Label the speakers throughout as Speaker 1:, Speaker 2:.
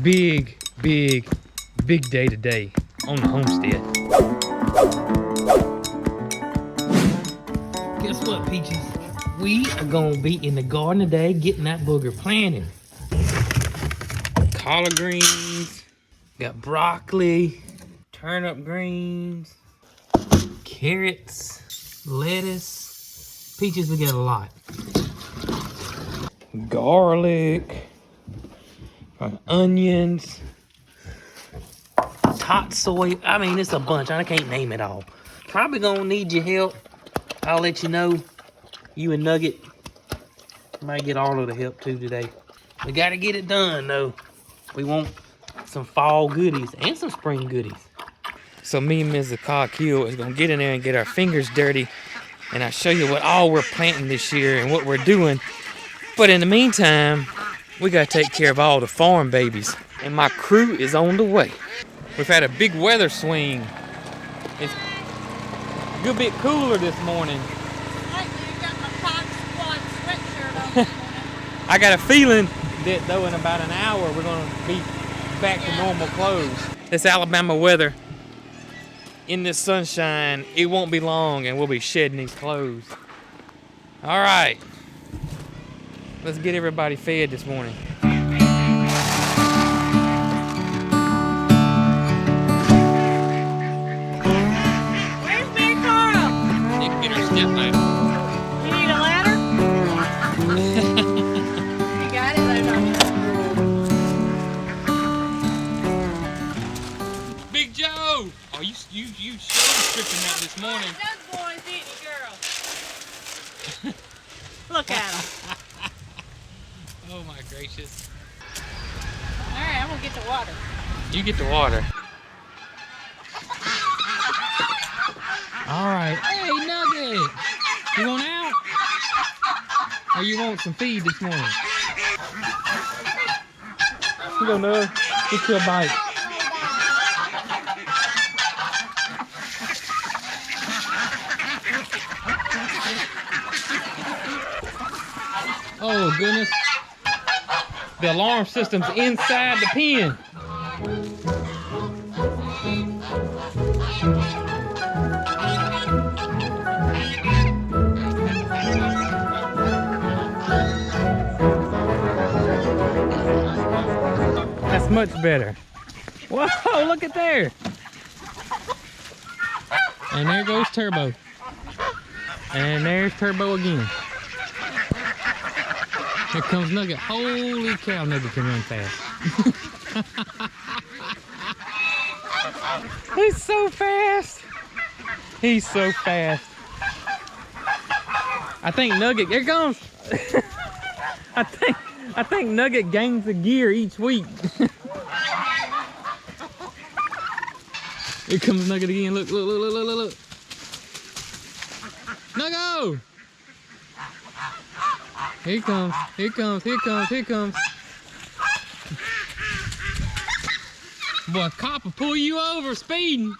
Speaker 1: big day today on the homestead. Guess what, Peaches? We are gonna be in the garden today getting that booger planted. Collard greens, got broccoli, turnip greens, carrots, lettuce. Peaches, we got a lot. Garlic, onions, Tatsoi. I mean, it's a bunch. I can't name it all. Probably gonna need your help. I'll let you know. You and Nugget might get all of the help too today. We gotta get it done though. We want some fall goodies and some spring goodies. So me and Mrs. Cog Hill is gonna get in there and get our fingers dirty, and I'll show you what all we're planting this year and what we're doing. But in the meantime, we gotta take care of all the farm babies, and my crew is on the way. We've had a big weather swing. It's a good bit cooler this morning. I got a feeling that though in about an hour we're gonna be back to normal clothes. This Alabama weather, in this sunshine, it won't be long and we'll be shedding these clothes. All right, let's get everybody fed this morning.
Speaker 2: Where's Big Carl?
Speaker 1: You can get her step ladder.
Speaker 2: You need a ladder? You got it, I know.
Speaker 1: Big Joe! Oh, you show tripping out this morning.
Speaker 2: Those boys eating girls. Look at them.
Speaker 1: Oh my gracious.
Speaker 2: All right, I'm gonna get the water.
Speaker 1: You get the water. All right. Hey, Nugget! You want out? Or you want some feed this morning? Here you go, Nug. Get you a bite. Oh, goodness. The alarm system's inside the pen. That's much better. Whoa, look at there. And there goes Turbo. And there's Turbo again. Here comes Nugget. Holy cow, Nugget can run fast. He's so fast. He's so fast. I think Nugget, here comes. I think Nugget gains a gear each week. Here comes Nugget again. Look, look, look, look, look, look. Nuggo! Here he comes, here he comes, here he comes, here he comes. Boy, a cop will pull you over speeding.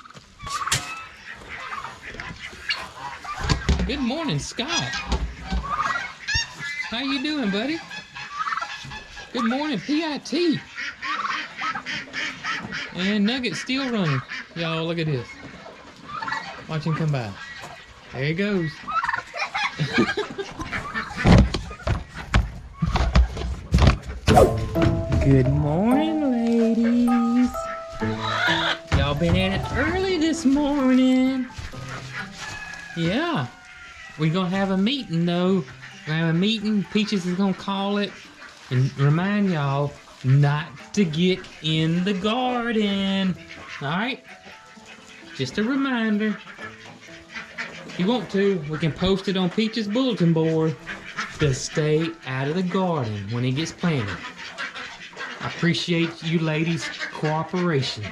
Speaker 1: Good morning, Scott. How you doing, buddy? Good morning, PIT. And Nugget's still running. Y'all, look at this. Watch him come by. There he goes. Good morning, ladies. Y'all been at it early this morning. Yeah. We're gonna have a meeting though. We're gonna have a meeting. Peaches is gonna call it and remind y'all not to get in the garden. Alright? Just a reminder. If you want to, we can post it on Peach's bulletin board to stay out of the garden when it gets planted. I appreciate you ladies' cooperation.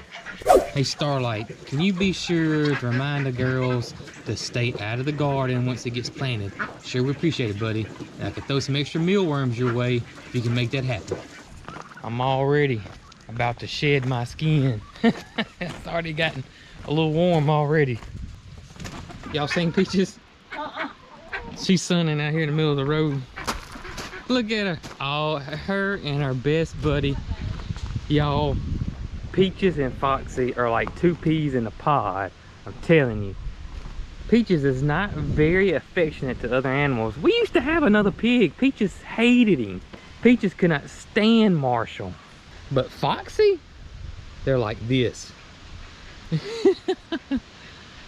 Speaker 1: Hey Starlight, can you be sure to remind the girls to stay out of the garden once it gets planted? Sure, we appreciate it, buddy. And I could throw some extra mealworms your way if you can make that happen. I'm already about to shed my skin. It's already gotten a little warm already. Y'all seen Peaches? She's sunning out here in the middle of the road. Look at her. Oh, her and her best buddy Y'all, Peaches and Foxy are like two peas in a pod. I'm telling you. Peaches is not very affectionate to other animals. We used to have another pig. Peaches hated him. Peaches could not stand Marshall. But Foxy, they're like this.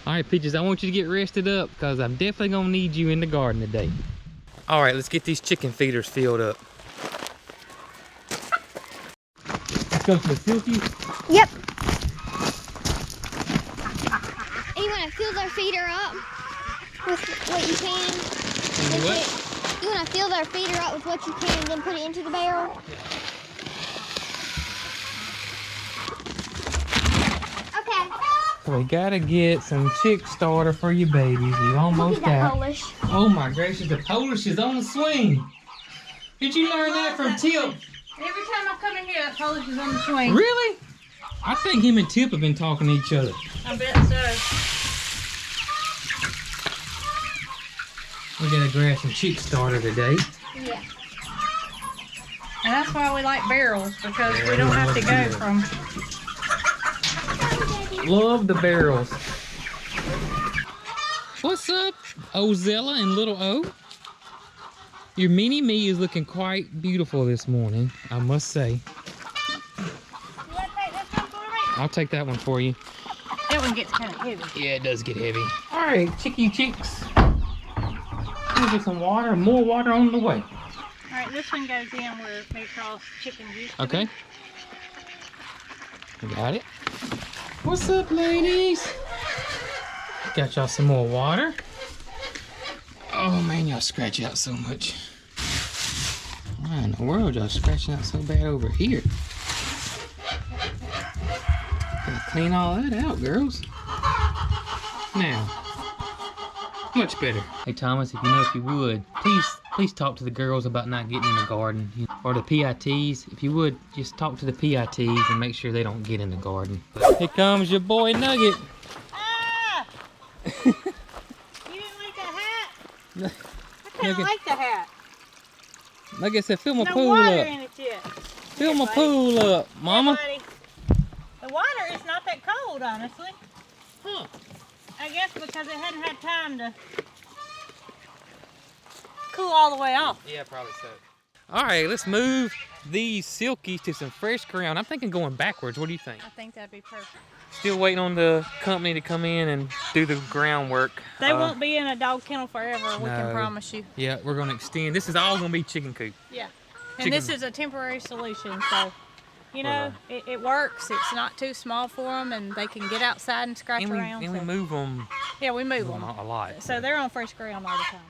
Speaker 1: All right, Peaches, I want you to get rested up because I'm definitely gonna need you in the garden today. All right, let's get these chicken feeders filled up. Let's go to the Silky.
Speaker 3: Yep. And you want to fill their feeder up with what you can.
Speaker 1: And what?
Speaker 3: You want to fill their feeder up with what you can and then put it into the barrel. Okay.
Speaker 1: So we gotta get some chick starter for your babies. You almost out.
Speaker 3: Polish.
Speaker 1: Oh my gracious, the Polish is on the swing. Did you learn that from Tip?
Speaker 2: Every time I come in here, that Polish is on the swing.
Speaker 1: Really? I think him and Tip have been talking to each other.
Speaker 2: I bet so.
Speaker 1: We gotta grab some chick starter today.
Speaker 3: Yeah.
Speaker 2: And that's why we like barrels, because we don't have to go from...
Speaker 1: Love the barrels. What's up, Ozella and little O? Your mini me is looking quite beautiful this morning, I must say.
Speaker 2: You want to take this one for me?
Speaker 1: I'll take that one for you.
Speaker 2: That one gets kind of heavy.
Speaker 1: Yeah, it does get heavy. All right, chicks. Let's get some water, more water on the way.
Speaker 2: All right, this one goes in where Maycraw's chicken used to
Speaker 1: Okay. Got it. What's up, ladies? Got y'all some more water. Oh man, y'all scratch out so much. Why in the world y'all scratching out so bad over here? Gotta clean all that out, girls. Now, much better. Hey Thomas, if you would, please talk to the girls about not getting in the garden. Or the PITs. If you would, just talk to the PITs and make sure they don't get in the garden. Here comes your boy Nugget.
Speaker 2: Ah! You didn't like that hat? I kind of like the hat.
Speaker 1: Nugget said, fill my
Speaker 2: No
Speaker 1: pool
Speaker 2: water
Speaker 1: up.
Speaker 2: in it yet.
Speaker 1: Fill my
Speaker 2: buddy.
Speaker 1: pool up, Mama.
Speaker 2: Hey, the water is not that cold, honestly.
Speaker 1: Huh.
Speaker 2: I guess because it hadn't had time to cool all the way off.
Speaker 1: Yeah, probably so. All right, let's move these silkies to some fresh ground. I'm thinking going backwards. What do you think?
Speaker 2: I think that'd be perfect.
Speaker 1: Still waiting on the company to come in and do the groundwork.
Speaker 2: They won't be in a dog kennel forever, we can
Speaker 1: no.
Speaker 2: promise you.
Speaker 1: Yeah, we're going to extend. This is all going to be chicken coop.
Speaker 2: Yeah. And this is a temporary solution, so, you know, it works. It's not too small for them, and they can get outside and scratch around.
Speaker 1: And we move them.
Speaker 2: Yeah, we move them.
Speaker 1: A lot.
Speaker 2: So they're on fresh ground all the time.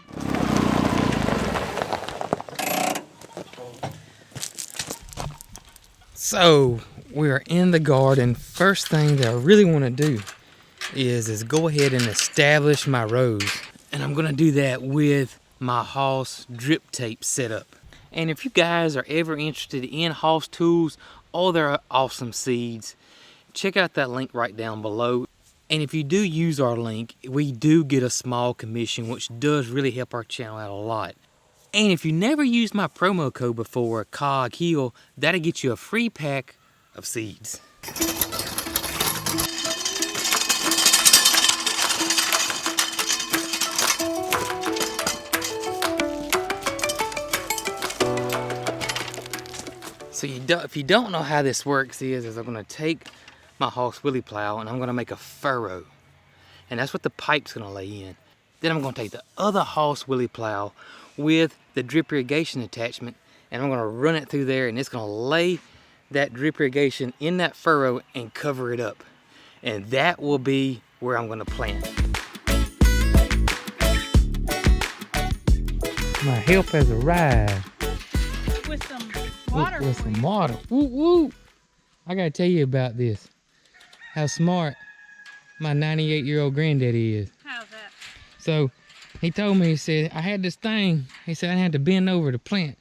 Speaker 1: So we are in the garden. First thing that I really want to do is go ahead and establish my rows. And I'm going to do that with my Hoss drip tape setup. And if you guys are ever interested in Hoss tools or their awesome seeds, check out that link right down below. And if you do use our link, we do get a small commission, which does really help our channel out a lot. And if you never used my promo code before, Cog Hill, that'll get you a free pack of seeds. So if you don't know how this works is I'm gonna take my Hoss Willie plow and I'm gonna make a furrow. And that's what the pipe's gonna lay in. Then I'm gonna take the other Hoss Willie plow with the drip irrigation attachment and I'm gonna run it through there and it's gonna lay that drip irrigation in that furrow and cover it up. And that will be where I'm gonna plant. My help has arrived.
Speaker 2: With some water.
Speaker 1: With some water. Woo woo! I gotta tell you about this. How smart my 98-year-old granddaddy is.
Speaker 2: How's that?
Speaker 1: So he told me, he said, I had this thing. He said I had to bend over to plant.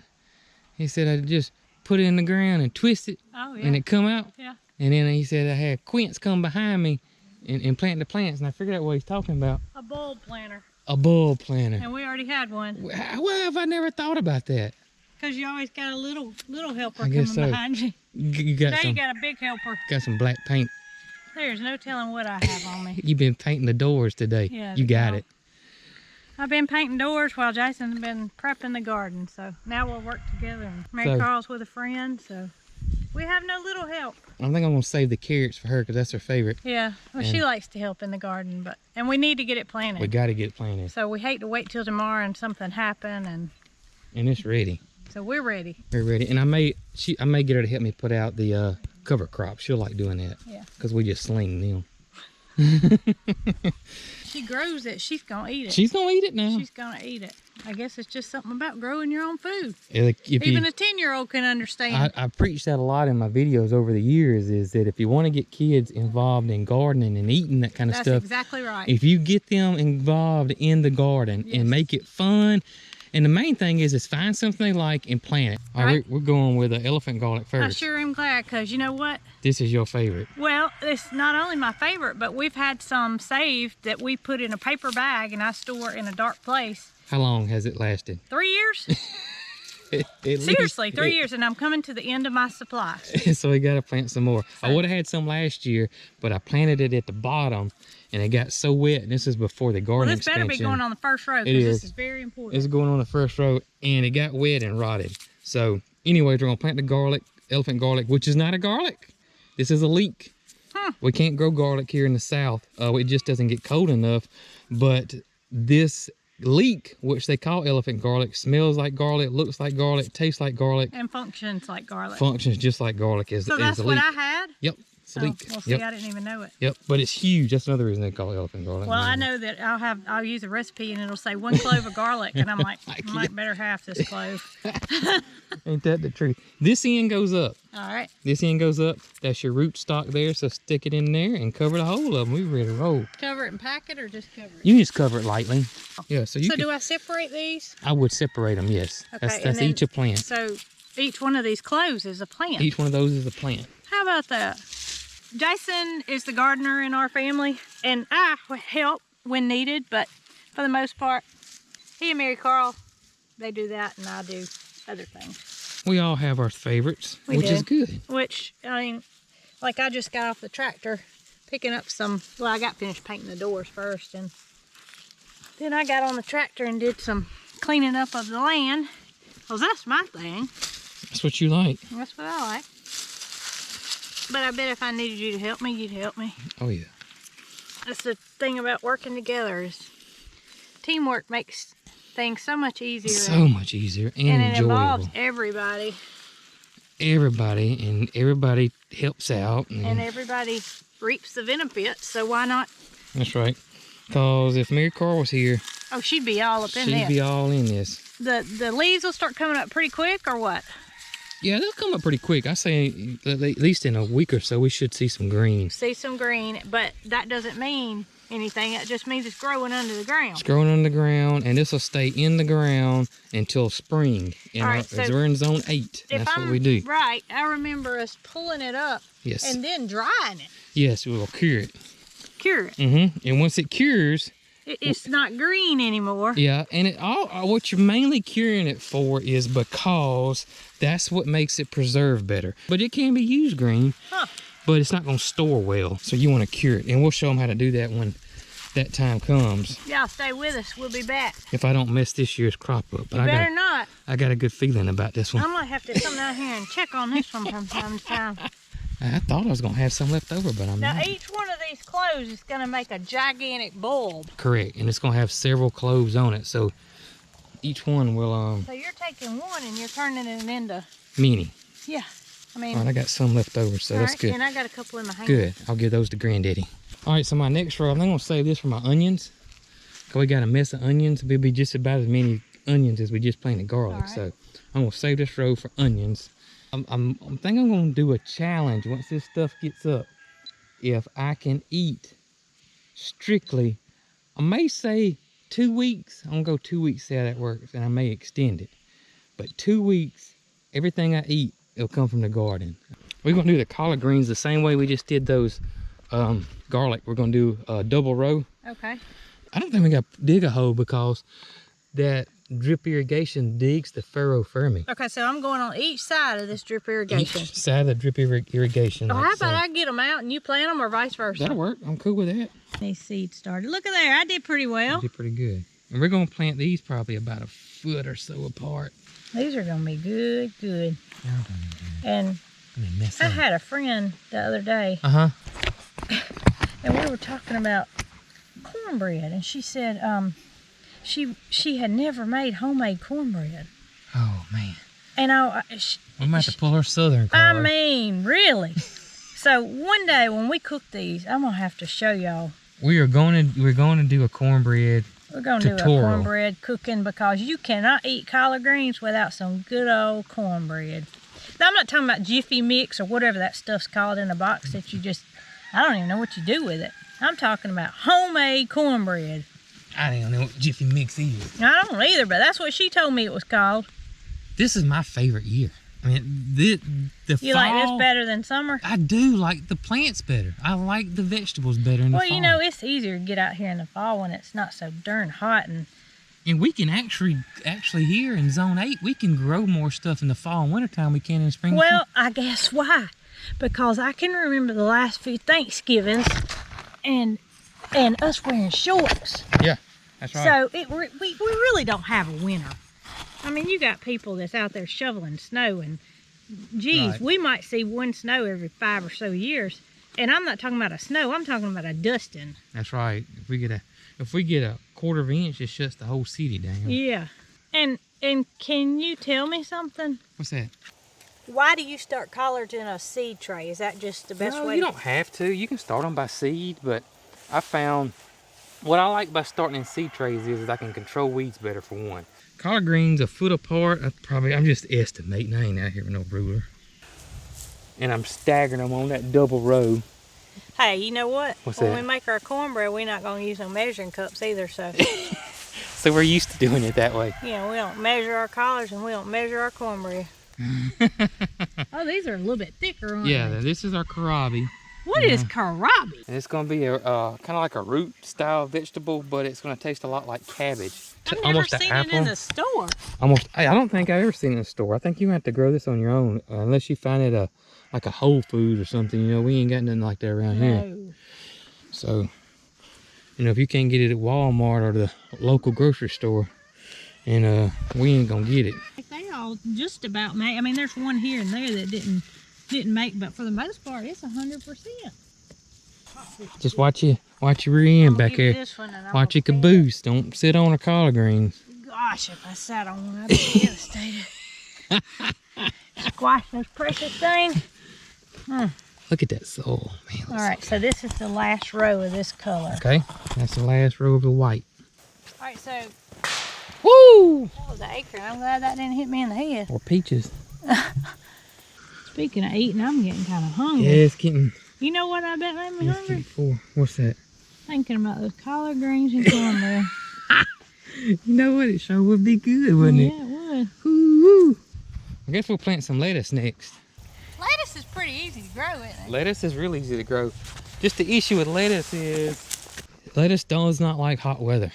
Speaker 1: He said I just put it in the ground and twist it.
Speaker 2: Oh, yeah.
Speaker 1: And it come out.
Speaker 2: Yeah.
Speaker 1: And then he said I had quints come behind me and plant the plants. And I figured out what he's talking about.
Speaker 2: A bulb planter.
Speaker 1: A bulb planter.
Speaker 2: And we already had one.
Speaker 1: Why have I never thought about that?
Speaker 2: because you always got a little helper
Speaker 1: I
Speaker 2: coming
Speaker 1: guess so.
Speaker 2: behind you.
Speaker 1: You got
Speaker 2: Today
Speaker 1: some,
Speaker 2: you got a big helper.
Speaker 1: got some black paint.
Speaker 2: There's no telling what I have on me.
Speaker 1: You've been painting the doors today.
Speaker 2: Yeah,
Speaker 1: You got it.
Speaker 2: I've been painting doors while Jason's been prepping the garden. So now we'll work together. And Mary
Speaker 1: So-
Speaker 2: Carl's with a friend, so we have no little help.
Speaker 1: I think I'm gonna save the carrots for her because that's her favorite.
Speaker 2: Yeah, well, she
Speaker 1: And-
Speaker 2: likes to help in the garden, and we need to get it planted.
Speaker 1: We got to get it planted,
Speaker 2: So we hate to wait till tomorrow and something happen, and
Speaker 1: and it's ready.
Speaker 2: so we're ready.
Speaker 1: We're ready, and I may get her to help me put out the cover crop. She'll like doing that.
Speaker 2: Yeah.
Speaker 1: Because we just sling them.
Speaker 2: She grows it, she's gonna eat it.
Speaker 1: She's gonna eat it now.
Speaker 2: She's gonna eat it. I guess it's just something about growing your own food.
Speaker 1: If
Speaker 2: Even
Speaker 1: you,
Speaker 2: a 10-year-old can understand.
Speaker 1: I preached that a lot in my videos over the years, is that if you want to get kids involved in gardening and eating that kind of
Speaker 2: That's
Speaker 1: stuff,
Speaker 2: exactly right.
Speaker 1: if you get them involved in the garden
Speaker 2: Yes.
Speaker 1: and make it fun, and the main thing is find something they like and plant it. All right, we're going with the elephant garlic
Speaker 2: I
Speaker 1: first.
Speaker 2: sure am glad, because you know what?
Speaker 1: This is your favorite.
Speaker 2: Well, it's not only my favorite, but we've had some saved that we put in a paper bag and I store in a dark place.
Speaker 1: How long has it lasted?
Speaker 2: 3 years?
Speaker 1: At least-
Speaker 2: Seriously, 3 years, and I'm coming to the end of my supply.
Speaker 1: So we got to plant some more. I would have had some last year, but I planted it at the bottom, and it got so wet. And this is before the
Speaker 2: Well,
Speaker 1: garden
Speaker 2: this better
Speaker 1: expansion.
Speaker 2: be going on the first row,
Speaker 1: It
Speaker 2: because
Speaker 1: is.
Speaker 2: this is very important.
Speaker 1: It's going on the first row, and it got wet and rotted. So, anyways, we're gonna plant the garlic, elephant garlic, which is not a garlic. This is a leek. We can't grow garlic here in the south. It just doesn't get cold enough. But this leek, which they call elephant garlic, smells like garlic, looks like garlic, tastes like garlic,
Speaker 2: And functions like garlic.
Speaker 1: functions just like garlic.
Speaker 2: So that's
Speaker 1: a
Speaker 2: what
Speaker 1: leek.
Speaker 2: I had?
Speaker 1: Yep, it's a
Speaker 2: Oh,
Speaker 1: leek.
Speaker 2: well, see,
Speaker 1: Yep.
Speaker 2: I didn't even know it.
Speaker 1: Yep, but it's huge. That's another reason they call it elephant garlic.
Speaker 2: Well, I know that I'll use a recipe and it'll say 1 clove of garlic, and I'm like, I might better half this clove.
Speaker 1: Ain't that the truth? This end goes up.
Speaker 2: All right.
Speaker 1: This end goes up. That's your root stock there. So stick it in there and cover the whole of them. We're ready to roll.
Speaker 2: Cover it and pack it, or just cover it?
Speaker 1: You can just cover it lightly. Yeah. So you.
Speaker 2: So
Speaker 1: can,
Speaker 2: do I separate these?
Speaker 1: I would separate them. Yes.
Speaker 2: Okay,
Speaker 1: That's
Speaker 2: and then-
Speaker 1: each a plant.
Speaker 2: So each one of these cloves is a plant.
Speaker 1: Each one of those is a plant.
Speaker 2: How about that? Jason is the gardener in our family, and I help when needed, but for the most part, he and Mary Carl, they do that, and I do other things.
Speaker 1: We all have our favorites,
Speaker 2: We
Speaker 1: which
Speaker 2: do.
Speaker 1: is good.
Speaker 2: Which, I mean, like I just got off the tractor picking up some, well, I got finished painting the doors first, and then I got on the tractor and did some cleaning up of the land, because that's my thing.
Speaker 1: That's what you like.
Speaker 2: That's what I like. But I bet if I needed you to help me, you'd help me.
Speaker 1: Oh yeah.
Speaker 2: That's the thing about working together, is teamwork makes things so much easier.
Speaker 1: So much easier and,
Speaker 2: and it involves
Speaker 1: enjoyable.
Speaker 2: everybody.
Speaker 1: Everybody helps out.
Speaker 2: And everybody reaps the benefits, so why not?
Speaker 1: That's right. Cause if Mary Carl was here,
Speaker 2: Oh, she'd be all up in
Speaker 1: she'd
Speaker 2: this.
Speaker 1: be all in this.
Speaker 2: The leaves will start coming up pretty quick, or what?
Speaker 1: Yeah, they'll come up pretty quick. I say at least in a week or so we should see some green.
Speaker 2: See some green, but that doesn't mean anything. It just means it's growing under the ground.
Speaker 1: It's growing on the ground, and this will stay in the ground until spring.
Speaker 2: All right, so
Speaker 1: we're in zone 8.
Speaker 2: If
Speaker 1: That's
Speaker 2: I'm
Speaker 1: what we do.
Speaker 2: right, I remember us pulling it up
Speaker 1: Yes.
Speaker 2: and then drying it.
Speaker 1: Yes, we will cure it.
Speaker 2: Cure it.
Speaker 1: And once it cures,
Speaker 2: It's not green anymore.
Speaker 1: yeah, and what you're mainly curing it for is because that's what makes it preserve better. But it can be used green, but it's not going to store well. So you want to cure it, and we'll show them how to do that when that time comes.
Speaker 2: Y'all stay with us. We'll be back.
Speaker 1: If I don't mess this year's crop up, but
Speaker 2: You better not.
Speaker 1: I got a good feeling about this one.
Speaker 2: I might have to come down here and check on this one from time to time.
Speaker 1: I thought I was going to have some left over, but I'm
Speaker 2: Now,
Speaker 1: not.
Speaker 2: each one of these cloves is going to make a gigantic bulb.
Speaker 1: Correct, and it's going to have several cloves on it, so each one will
Speaker 2: So you're taking one and you're turning it into,
Speaker 1: mini.
Speaker 2: yeah. I mean,
Speaker 1: All right, I got some left over, so
Speaker 2: all
Speaker 1: that's
Speaker 2: right,
Speaker 1: good.
Speaker 2: and I got a couple in my hand.
Speaker 1: Good. I'll give those to Granddaddy. All right, so my next row, I'm going to save this for my onions. Cause we got a mess of onions. We'll be just about as many onions as we just planted garlic.
Speaker 2: All right.
Speaker 1: So I'm going to save this row for onions. I'm thinking I'm going to do a challenge once this stuff gets up. If I can eat strictly, I may say 2 weeks. I'm going to go 2 weeks, see how that works, and I may extend it. But 2 weeks, everything I eat, it'll come from the garden. We're going to do the collard greens the same way we just did those garlic. We're going to do a double row.
Speaker 2: Okay.
Speaker 1: I don't think we got to dig a hole because that drip irrigation digs the furrow for me.
Speaker 2: Okay, so I'm going on each side of this drip irrigation.
Speaker 1: Each side of the drip irrigation.
Speaker 2: Oh,
Speaker 1: like
Speaker 2: how about
Speaker 1: so.
Speaker 2: I get them out and you plant them, or vice versa?
Speaker 1: That'll work. I'm cool with that.
Speaker 2: These seeds started. Look at there. I did pretty well.
Speaker 1: You did pretty good. And we're going to plant these probably about a foot or so apart.
Speaker 2: These are going to be good, good. And I had a friend the other day.
Speaker 1: Uh-huh.
Speaker 2: And we were talking about cornbread, and she said she had never made homemade cornbread.
Speaker 1: Oh, man.
Speaker 2: And
Speaker 1: We might have to pull her southern card.
Speaker 2: I mean, really. So one day when we cook these, I'm gonna have to show y'all.
Speaker 1: We're going to do a cornbread.
Speaker 2: We're gonna do a cornbread cooking, because you cannot eat collard greens without some good old cornbread. Now, I'm not talking about Jiffy Mix or whatever that stuff's called in a box that you just, I don't even know what you do with it. I'm talking about homemade cornbread.
Speaker 1: I don't know what Jiffy Mix is.
Speaker 2: I don't either, but that's what she told me it was called.
Speaker 1: This is my favorite year. I mean, the
Speaker 2: You
Speaker 1: fall,
Speaker 2: like this better than summer?
Speaker 1: I do like the plants better. I like the vegetables better in the fall.
Speaker 2: Well, you know, it's easier to get out here in the fall when it's not so darn hot. And
Speaker 1: we can actually here in Zone 8, we can grow more stuff in the fall and wintertime we can in spring.
Speaker 2: well, I guess why? Because I can remember the last few Thanksgivings and us wearing shorts.
Speaker 1: Yeah, that's right.
Speaker 2: So we really don't have a winter. I mean, you got people that's out there shoveling snow, and geez,
Speaker 1: Right.
Speaker 2: we might see one snow every 5 or so years. And I'm not talking about a snow, I'm talking about a dusting.
Speaker 1: That's right. If we get a quarter of an inch, it shuts the whole city down.
Speaker 2: Yeah. And can you tell me something?
Speaker 1: What's that?
Speaker 2: Why do you start collards in a seed tray? Is that just the best
Speaker 1: No,
Speaker 2: way?
Speaker 1: you don't have to. You can start them by seed, but I found what I like by starting in seed trays is I can control weeds better, for one. Collard greens a foot apart. I'm just estimating. I ain't out here with no ruler. And I'm staggering them on that double row.
Speaker 2: Hey, you know what?
Speaker 1: What's
Speaker 2: when
Speaker 1: that?
Speaker 2: we make our cornbread, we're not going to use no measuring cups either. So,
Speaker 1: So we're used to doing it that way.
Speaker 2: you know, we don't measure our collards and we don't measure our cornbread. Oh, these are a little bit thicker, aren't
Speaker 1: Yeah,
Speaker 2: they?
Speaker 1: this is our kohlrabi.
Speaker 2: What is kohlrabi?
Speaker 1: And it's going to be a kind of like a root style vegetable, but it's going to taste a lot like cabbage.
Speaker 2: I've never seen it in the store.
Speaker 1: I don't think I've ever seen it in the store. I think you have to grow this on your own, unless you find it like a Whole Foods or something. You know, we ain't got nothing like that around here.
Speaker 2: No.
Speaker 1: So, you know, if you can't get it at Walmart or the local grocery store, and we ain't gonna get it.
Speaker 2: They all just about make. I mean, there's one here and there that didn't make, but for the most part, it's 100%.
Speaker 1: Just watch your rear end back here. Watch your caboose. Don't sit on a collard greens.
Speaker 2: Gosh, if I sat on one, I'd be devastated. Squash those precious things.
Speaker 1: Look at that soil, man.
Speaker 2: All right, so this is the last row of this color.
Speaker 1: Okay, that's the last row of the white.
Speaker 2: All right, so
Speaker 1: Woo!
Speaker 2: that was an acorn. I'm glad that didn't hit me in the head.
Speaker 1: Or peaches.
Speaker 2: Speaking of eating, I'm getting kind of hungry.
Speaker 1: Yeah, it's getting.
Speaker 2: You know what I bet made me
Speaker 1: It's
Speaker 2: hungry?
Speaker 1: getting full. What's that?
Speaker 2: Thinking about those collard greens and cornbread.
Speaker 1: You know what? It sure would be good, wouldn't it?
Speaker 2: Yeah, it would.
Speaker 1: Woo! I guess we'll plant some lettuce next.
Speaker 2: Lettuce is pretty easy to grow, isn't it?
Speaker 1: Lettuce is really easy to grow. Just the issue with lettuce is lettuce does not like hot weather.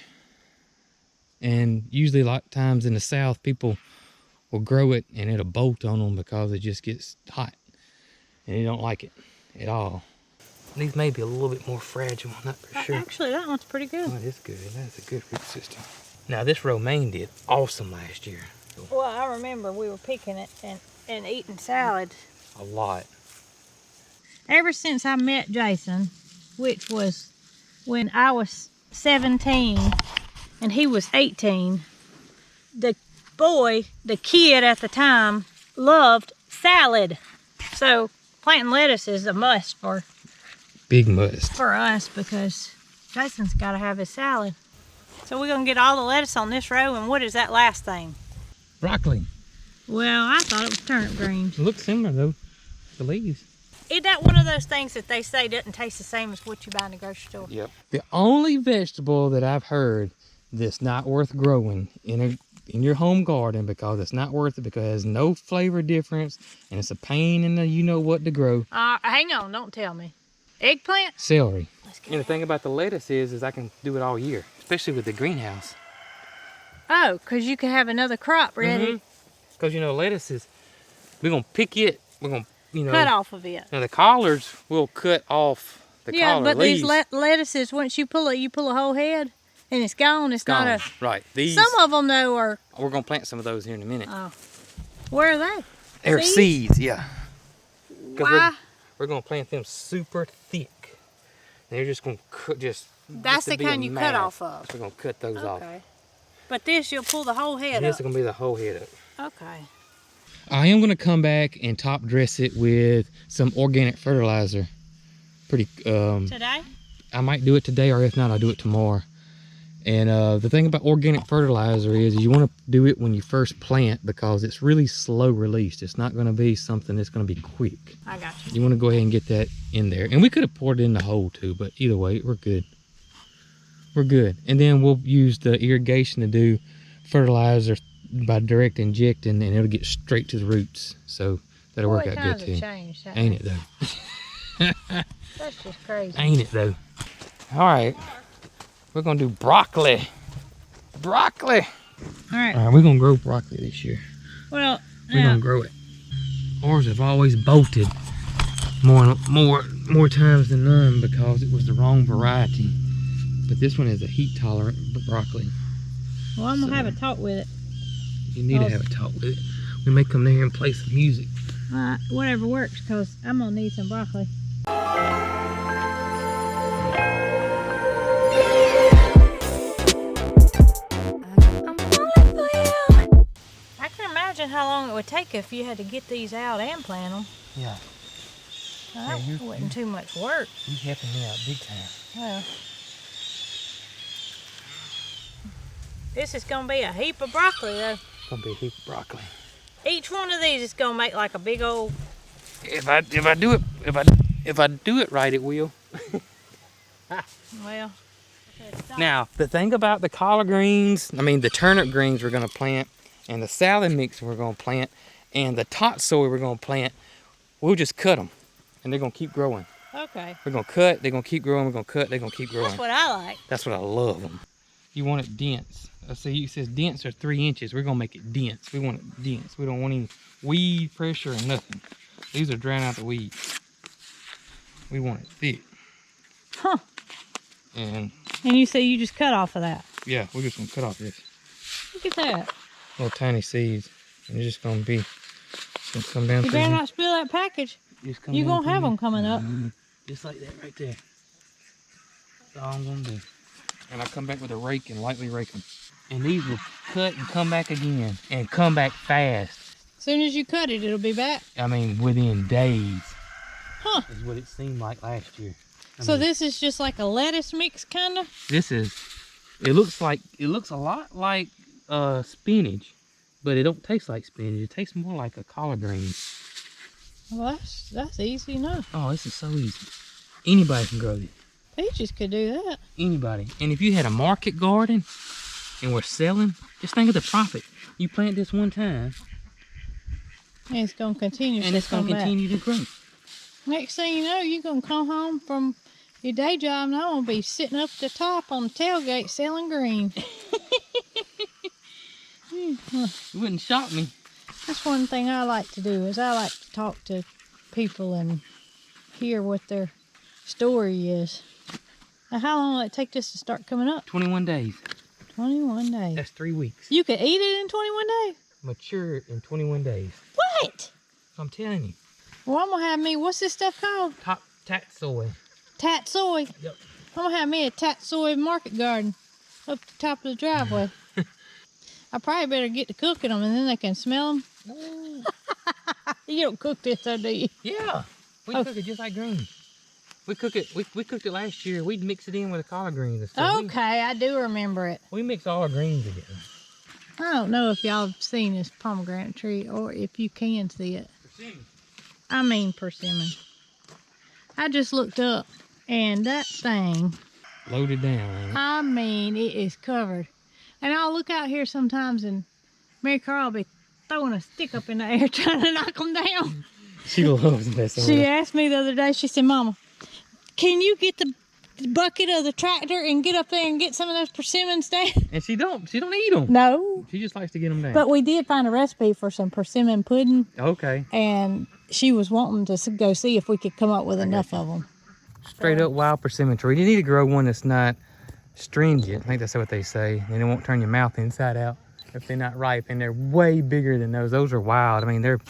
Speaker 1: And usually a lot of times in the south, people will grow it and it'll bolt on them because it just gets hot. And they don't like it at all. These may be a little bit more fragile, I'm not for sure.
Speaker 2: Actually, that one's pretty good.
Speaker 1: Oh, it is good. That's a good root system. Now this romaine did awesome last year.
Speaker 2: Well, I remember we were picking it and eating salads.
Speaker 1: A lot.
Speaker 2: Ever since I met Jason, which was when I was 17 and he was 18, the kid at the time, loved salad. So planting lettuce is a must for us because Jason's got to have his salad. So we're going to get all the lettuce on this row, and what is that last thing?
Speaker 1: Broccoli.
Speaker 2: Well, I thought it was turnip greens.
Speaker 1: It looks similar though, the leaves.
Speaker 2: Isn't that one of those things that they say doesn't taste the same as what you buy in the grocery store?
Speaker 1: Yep. The only vegetable that I've heard that's not worth growing in your home garden because it's not worth it because it has no flavor difference and it's a pain in the you know what to grow.
Speaker 2: Hang on, don't tell me. Eggplant?
Speaker 1: Celery.
Speaker 2: Let's get
Speaker 1: And the thing about the lettuce is I can do it all year, especially with the greenhouse.
Speaker 2: Oh, because you can have another crop ready.
Speaker 1: Because, you know, lettuces, we're going to pick it. We're going to, you know.
Speaker 2: Cut off of it.
Speaker 1: Now, the collards will cut off the collard
Speaker 2: but
Speaker 1: leaves.
Speaker 2: these lettuces, once you pull a whole head, and it's gone. It's
Speaker 1: Gone.
Speaker 2: not a...
Speaker 1: Right. These,
Speaker 2: some of them, though, are...
Speaker 1: We're going to plant some of those here in a minute.
Speaker 2: Oh. Where are they?
Speaker 1: They're seeds, yeah.
Speaker 2: Why?
Speaker 1: We're going to plant them super thick. They're just going to just...
Speaker 2: That's the kind you cut off of.
Speaker 1: So we're going to cut those off.
Speaker 2: Okay. But this, you'll pull the whole head up.
Speaker 1: This is going to be the whole head up.
Speaker 2: Okay.
Speaker 1: I am going to come back and top dress it with some organic fertilizer.
Speaker 2: Today?
Speaker 1: I might do it today, or if not, I'll do it tomorrow. And the thing about organic fertilizer is you want to do it when you first plant, because it's really slow released. It's not going to be something that's going to be quick.
Speaker 2: I got you.
Speaker 1: You want to go ahead and get that in there. And we could have poured it in the hole too, but either way, we're good. We're good. And then we'll use the irrigation to do fertilizer by direct injecting, and it'll get straight to the roots. So that'll work out good too.
Speaker 2: Changed,
Speaker 1: Ain't it though?
Speaker 2: That's just crazy.
Speaker 1: Ain't it though? All right. We're gonna do broccoli. Broccoli.
Speaker 2: All right.
Speaker 1: We're gonna grow broccoli this year.
Speaker 2: Well,
Speaker 1: we're gonna grow it. Ours have always bolted more times than none because it was the wrong variety. But this one is a heat tolerant broccoli.
Speaker 2: Well, I'm gonna have a talk with it.
Speaker 1: You need to have a talk with it. We may come there and play some music.
Speaker 2: Whatever works, because I'm gonna need some broccoli. I can imagine how long it would take if you had to get these out and plant them.
Speaker 1: Yeah.
Speaker 2: That wasn't too much work.
Speaker 1: You helping me out big time.
Speaker 2: Well, this is gonna be a heap of broccoli, though.
Speaker 1: It's gonna be a heap of broccoli.
Speaker 2: Each one of these is gonna make like a big old.
Speaker 1: If I do it right, it will.
Speaker 2: Well.
Speaker 1: Now, the thing about the collard greens, the turnip greens we're gonna plant, and the salad mix we're gonna plant, and the tatsoi we're gonna plant, we'll just cut them, and they're gonna keep growing.
Speaker 2: Okay.
Speaker 1: We're gonna cut, they're gonna keep growing, we're gonna cut, they're gonna keep growing.
Speaker 2: That's what I like.
Speaker 1: That's what I love them. You want it dense. See, it says dense or 3 inches. We're gonna make it dense. We want it dense. We don't want any weed pressure or nothing. These are drying out the weeds. We want it thick.
Speaker 2: Huh.
Speaker 1: And
Speaker 2: you say you just cut off of that?
Speaker 1: Yeah, we're just gonna cut off this.
Speaker 2: Look at that.
Speaker 1: Little tiny seeds. And it's just gonna be, come down.
Speaker 2: You better not spill that package. You're gonna have them coming up.
Speaker 1: Just like that right there. That's all I'm gonna do. And I'll come back with a rake and lightly rake them. And these will cut and come back again. And come back fast.
Speaker 2: As soon as you cut it, it'll be back?
Speaker 1: Within days.
Speaker 2: Huh.
Speaker 1: Is what it seemed like last year.
Speaker 2: So this is just like a lettuce mix, kind of?
Speaker 1: It looks a lot like spinach, but it don't taste like spinach. It tastes more like a collard green.
Speaker 2: Well, that's easy enough.
Speaker 1: Oh, this is so easy. Anybody can grow this.
Speaker 2: Peaches could do that.
Speaker 1: Anybody. And if you had a market garden and we're selling, just think of the profit. You plant this one time.
Speaker 2: And it's going to continue.
Speaker 1: And it's going to continue to grow.
Speaker 2: Next thing you know, you're going to come home from your day job and I'm going to be sitting up at the top on the tailgate selling green.
Speaker 1: You wouldn't shock me.
Speaker 2: That's one thing I like to do, is I like to talk to people and hear what their story is. Now, how long will it take this to start coming up?
Speaker 1: 21 days.
Speaker 2: 21 days.
Speaker 1: That's 3 weeks.
Speaker 2: You could eat it in 21 days?
Speaker 1: Mature in 21 days.
Speaker 2: What?
Speaker 1: I'm telling you.
Speaker 2: Well, I'm going to have me, what's this stuff called?
Speaker 1: Tatsoi.
Speaker 2: Tatsoi?
Speaker 1: Yep.
Speaker 2: I'm going to have me a tatsoi market garden up the top of the driveway. I probably better get to cooking them and then they can smell them. You don't cook this, though, do you?
Speaker 1: Yeah. We cook it just like greens. We cook it. We cooked it last year. We'd mix it in with the collard greens and stuff.
Speaker 2: Okay, I do remember it.
Speaker 1: We mix all our greens together.
Speaker 2: I don't know if y'all have seen this pomegranate tree or if you can see it.
Speaker 1: Persimmon.
Speaker 2: I mean persimmon. I just looked up and that thing.
Speaker 1: Loaded down, ain't it?
Speaker 2: I mean, it is covered. And I'll look out here sometimes and Mary Carl will be throwing a stick up in the air trying to knock them down.
Speaker 1: She loves messing with
Speaker 2: She
Speaker 1: it.
Speaker 2: asked me the other day, she said, Mama, can you get the bucket of the tractor and get up there and get some of those persimmons down?
Speaker 1: And she don't eat them.
Speaker 2: No.
Speaker 1: She just likes to get them down.
Speaker 2: But we did find a recipe for some persimmon pudding.
Speaker 1: Okay.
Speaker 2: And she was wanting to go see if we could come up with enough of them.
Speaker 1: Straight up wild persimmon tree. You need to grow one that's not stringent. I think that's what they say. And it won't turn your mouth inside out if they're not ripe. And they're way bigger than those. Those are wild. I mean, they're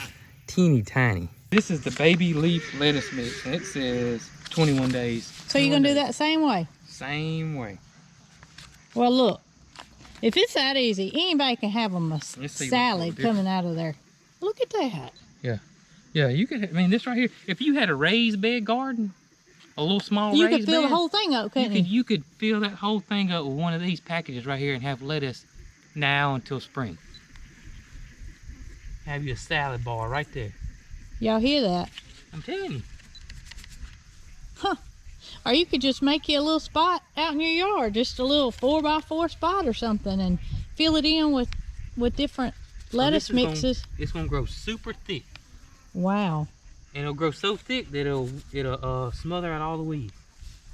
Speaker 1: teeny tiny. This is the baby leaf lettuce mix, and it says 21 days.
Speaker 2: So you're going to do that same way?
Speaker 1: Same way.
Speaker 2: Well, look. If it's that easy, anybody can have a salad coming out of there. Look at that.
Speaker 1: Yeah. Yeah, you could, I mean, this right here, if you had a raised bed garden, a little small raised bed.
Speaker 2: You could fill the whole thing up, couldn't you?
Speaker 1: You could fill that whole thing up with one of these packages right here and have lettuce now until spring. Have you a salad bar right there.
Speaker 2: Y'all hear that?
Speaker 1: I'm telling you.
Speaker 2: Huh. Or you could just make you a little spot out in your yard, just a little 4x4 spot or something, and fill it in with different lettuce mixes.
Speaker 1: It's gonna grow super thick.
Speaker 2: Wow.
Speaker 1: And it'll grow so thick that it'll smother out all the weeds.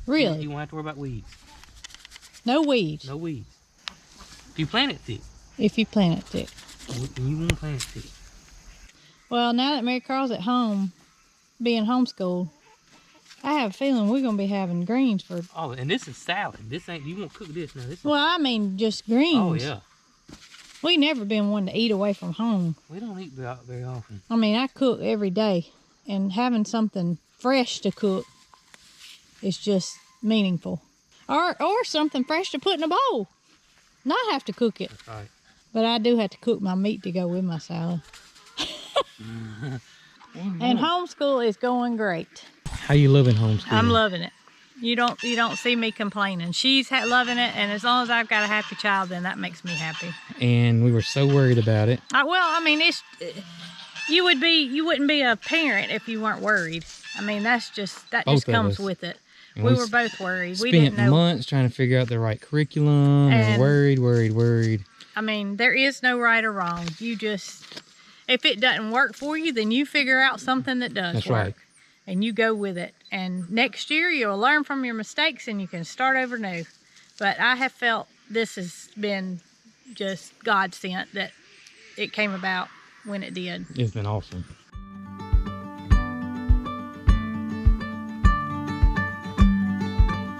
Speaker 2: Really?
Speaker 1: You won't have to worry about weeds.
Speaker 2: No weeds?
Speaker 1: No weeds. If you plant it thick.
Speaker 2: If you plant it thick.
Speaker 1: And you won't plant it thick.
Speaker 2: Well, now that Mary Carl's at home, being homeschooled, I have a feeling we're going to be having greens for...
Speaker 1: Oh, and this is salad. This ain't... You won't cook this now. This is...
Speaker 2: Well, I mean just greens.
Speaker 1: Oh, yeah.
Speaker 2: We never been one to eat away from home.
Speaker 1: We don't eat out very often.
Speaker 2: I mean, I cook every day, and having something fresh to cook is just meaningful. Or something fresh to put in a bowl. Not have to cook it.
Speaker 1: That's right.
Speaker 2: But I do have to cook my meat to go with my salad. And homeschool is going great.
Speaker 1: How you loving homeschool?
Speaker 2: I'm loving it. You don't see me complaining. She's loving it, and as long as I've got a happy child, then that makes me happy.
Speaker 1: And we were so worried about it.
Speaker 2: Well, I mean, you wouldn't be a parent if you weren't worried. I mean, that just comes with it.
Speaker 1: And
Speaker 2: we were both worried. We
Speaker 1: didn't
Speaker 2: didn't know.
Speaker 1: Months trying to figure out the right curriculum. And worried.
Speaker 2: I mean, there is no right or wrong. You just, if it doesn't work for you, then you figure out something that does
Speaker 1: That's
Speaker 2: work.
Speaker 1: Right.
Speaker 2: And you go with it. And next year, you'll learn from your mistakes and you can start over new. But I have felt this has been just God sent that it came about when it did.
Speaker 1: It's been awesome.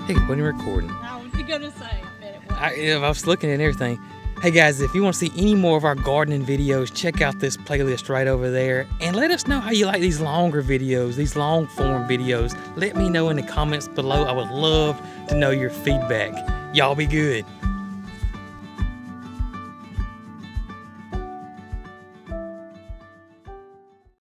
Speaker 1: Hey, when you're recording.
Speaker 2: I was going to say, I bet it was.
Speaker 1: I was looking at everything. Hey guys, if you want to see any more of our gardening videos, check out this playlist right over there. And let us know how you like these longer videos, these long form videos. Let me know in the comments below. I would love to know your feedback. Y'all be good.